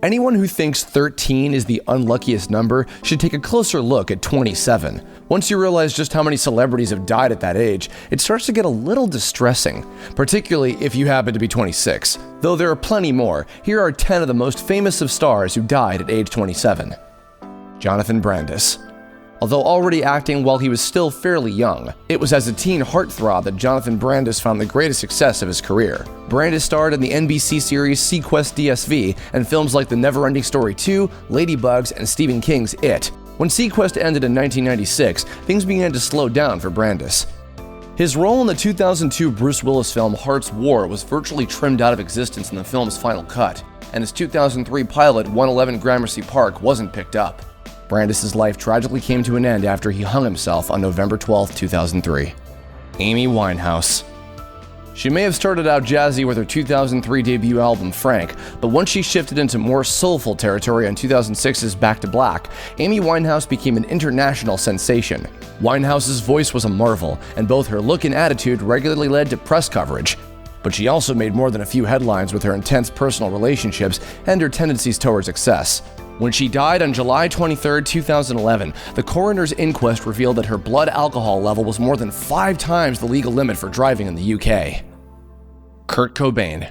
Anyone who thinks 13 is the unluckiest number should take a closer look at 27. Once you realize just how many celebrities have died at that age, it starts to get a little distressing, particularly if you happen to be 26. Though there are plenty more, here are 10 of the most famous of stars who died at age 27. Jonathan Brandis. Although already acting while he was still fairly young, it was as a teen heartthrob that Jonathan Brandis found the greatest success of his career. Brandis starred in the NBC series seaQuest DSV and films like The Neverending Story 2, Ladybugs, and Stephen King's It. When seaQuest ended in 1996, things began to slow down for Brandis. His role in the 2002 Bruce Willis film Heart's War was virtually trimmed out of existence in the film's final cut, and his 2003 pilot 111 Gramercy Park wasn't picked up. Brandis' life tragically came to an end after he hung himself on November 12, 2003. Amy Winehouse. She may have started out jazzy with her 2003 debut album Frank, but once she shifted into more soulful territory on 2006's Back to Black, Amy Winehouse became an international sensation. Winehouse's voice was a marvel, and both her look and attitude regularly led to press coverage. But she also made more than a few headlines with her intense personal relationships and her tendencies towards excess. When she died on July 23, 2011, the coroner's inquest revealed that her blood alcohol level was more than 5 times the legal limit for driving in the UK. Kurt Cobain.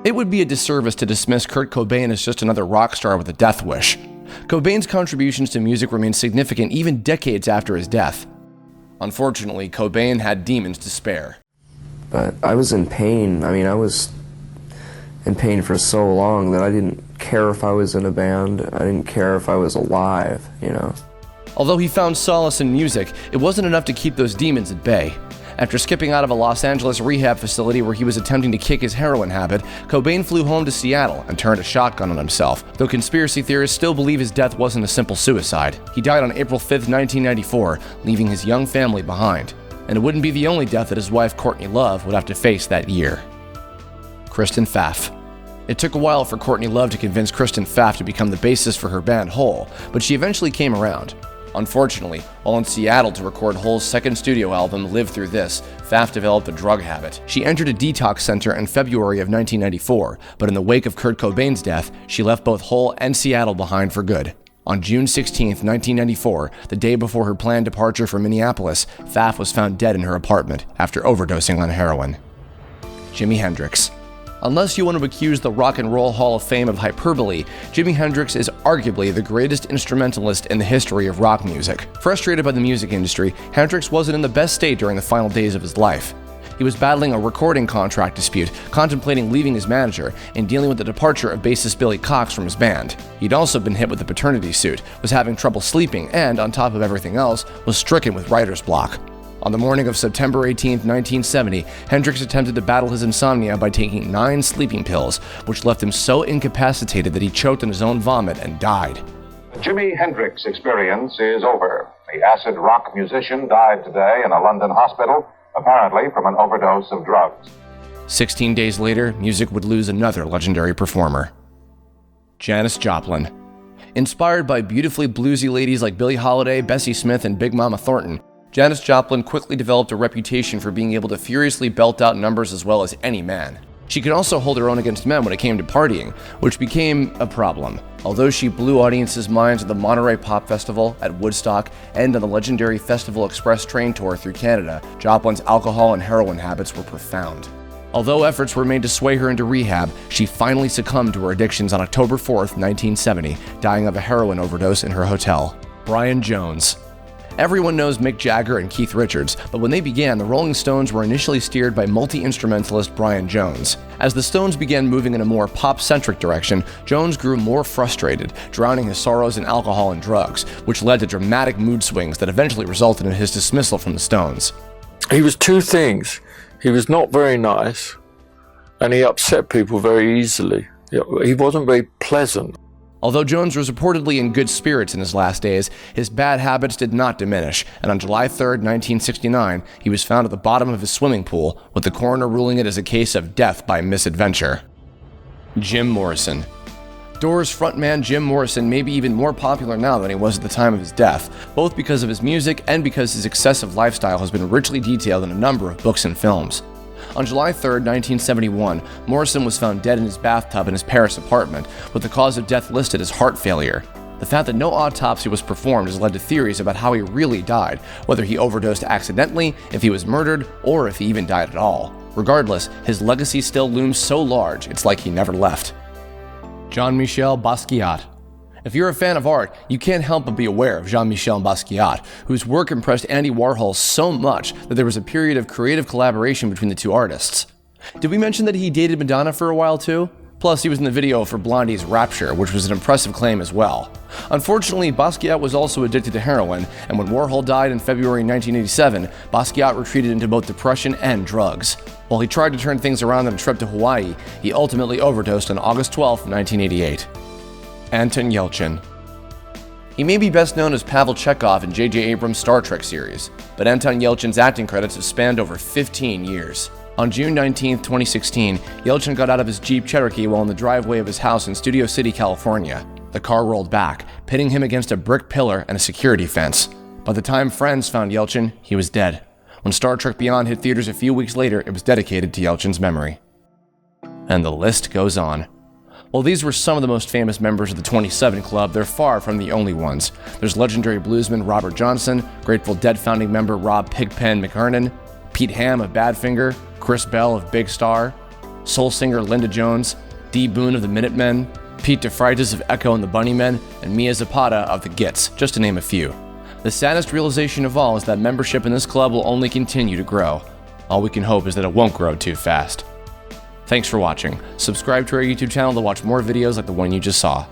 It would be a disservice to dismiss Kurt Cobain as just another rock star with a death wish. Cobain's contributions to music remain significant even decades after his death. Unfortunately, Cobain had demons to spare. But I was in pain. I was in pain for so long that I didn't care if I was in a band. I didn't care if I was alive, Although he found solace in music, it wasn't enough to keep those demons at bay. After skipping out of a Los Angeles rehab facility where he was attempting to kick his heroin habit, Cobain flew home to Seattle and turned a shotgun on himself, though conspiracy theorists still believe his death wasn't a simple suicide. He died on April 5, 1994, leaving his young family behind. And it wouldn't be the only death that his wife Courtney Love would have to face that year. Kristen Pfaff. It took a while for Courtney Love to convince Kristen Pfaff to become the bassist for her band Hole, but she eventually came around. Unfortunately, while in Seattle to record Hole's second studio album, Live Through This, Pfaff developed a drug habit. She entered a detox center in February of 1994, but in the wake of Kurt Cobain's death, she left both Hole and Seattle behind for good. On June 16, 1994, the day before her planned departure for Minneapolis, Pfaff was found dead in her apartment after overdosing on heroin. Jimi Hendrix. Unless you want to accuse the Rock and Roll Hall of Fame of hyperbole, Jimi Hendrix is arguably the greatest instrumentalist in the history of rock music. Frustrated by the music industry, Hendrix wasn't in the best state during the final days of his life. He was battling a recording contract dispute, contemplating leaving his manager, and dealing with the departure of bassist Billy Cox from his band. He'd also been hit with a paternity suit, was having trouble sleeping, and, on top of everything else, was stricken with writer's block. On the morning of September 18, 1970, Hendrix attempted to battle his insomnia by taking 9 sleeping pills, which left him so incapacitated that he choked on his own vomit and died. The Jimi Hendrix experience is over. The acid rock musician died today in a London hospital, apparently from an overdose of drugs. 16 days later, music would lose another legendary performer. Janis Joplin. Inspired by beautifully bluesy ladies like Billie Holiday, Bessie Smith, and Big Mama Thornton, Janis Joplin quickly developed a reputation for being able to furiously belt out numbers as well as any man. She could also hold her own against men when it came to partying, which became a problem. Although she blew audiences' minds at the Monterey Pop Festival, at Woodstock, and on the legendary Festival Express train tour through Canada, Joplin's alcohol and heroin habits were profound. Although efforts were made to sway her into rehab, she finally succumbed to her addictions on October 4th, 1970, dying of a heroin overdose in her hotel. Brian Jones. Everyone knows Mick Jagger and Keith Richards, but when they began, the Rolling Stones were initially steered by multi-instrumentalist Brian Jones. As the Stones began moving in a more pop-centric direction, Jones grew more frustrated, drowning his sorrows in alcohol and drugs, which led to dramatic mood swings that eventually resulted in his dismissal from the Stones. He was 2 things. He was not very nice, and he upset people very easily. He wasn't very pleasant. Although Jones was reportedly in good spirits in his last days, his bad habits did not diminish, and on July 3, 1969, he was found at the bottom of his swimming pool, with the coroner ruling it as a case of death by misadventure. Jim Morrison. Doors frontman Jim Morrison may be even more popular now than he was at the time of his death, both because of his music and because his excessive lifestyle has been richly detailed in a number of books and films. On July 3, 1971, Morrison was found dead in his bathtub in his Paris apartment, with the cause of death listed as heart failure. The fact that no autopsy was performed has led to theories about how he really died, whether he overdosed accidentally, if he was murdered, or if he even died at all. Regardless, his legacy still looms so large, it's like he never left. Jean-Michel Basquiat. If you're a fan of art, you can't help but be aware of Jean-Michel Basquiat, whose work impressed Andy Warhol so much that there was a period of creative collaboration between the two artists. Did we mention that he dated Madonna for a while too? Plus, he was in the video for Blondie's Rapture, which was an impressive claim as well. Unfortunately, Basquiat was also addicted to heroin, and when Warhol died in February 1987, Basquiat retreated into both depression and drugs. While he tried to turn things around on a trip to Hawaii, he ultimately overdosed on August 12, 1988. Anton Yelchin. He may be best known as Pavel Chekhov in J.J. Abrams' Star Trek series, but Anton Yelchin's acting credits have spanned over 15 years. On June 19, 2016, Yelchin got out of his Jeep Cherokee while in the driveway of his house in Studio City, California. The car rolled back, pitting him against a brick pillar and a security fence. By the time friends found Yelchin, he was dead. When Star Trek Beyond hit theaters a few weeks later, it was dedicated to Yelchin's memory. And the list goes on. While these were some of the most famous members of the 27 Club, they're far from the only ones. There's legendary bluesman Robert Johnson, Grateful Dead founding member Rob Pigpen McKernan, Pete Ham of Badfinger, Chris Bell of Big Star, soul singer Linda Jones, Dee Boone of the Minutemen, Pete DeFreitas of Echo and the Bunnymen, and Mia Zapata of the Gits, just to name a few. The saddest realization of all is that membership in this club will only continue to grow. All we can hope is that it won't grow too fast. Thanks for watching. Subscribe to our YouTube channel to watch more videos like the one you just saw.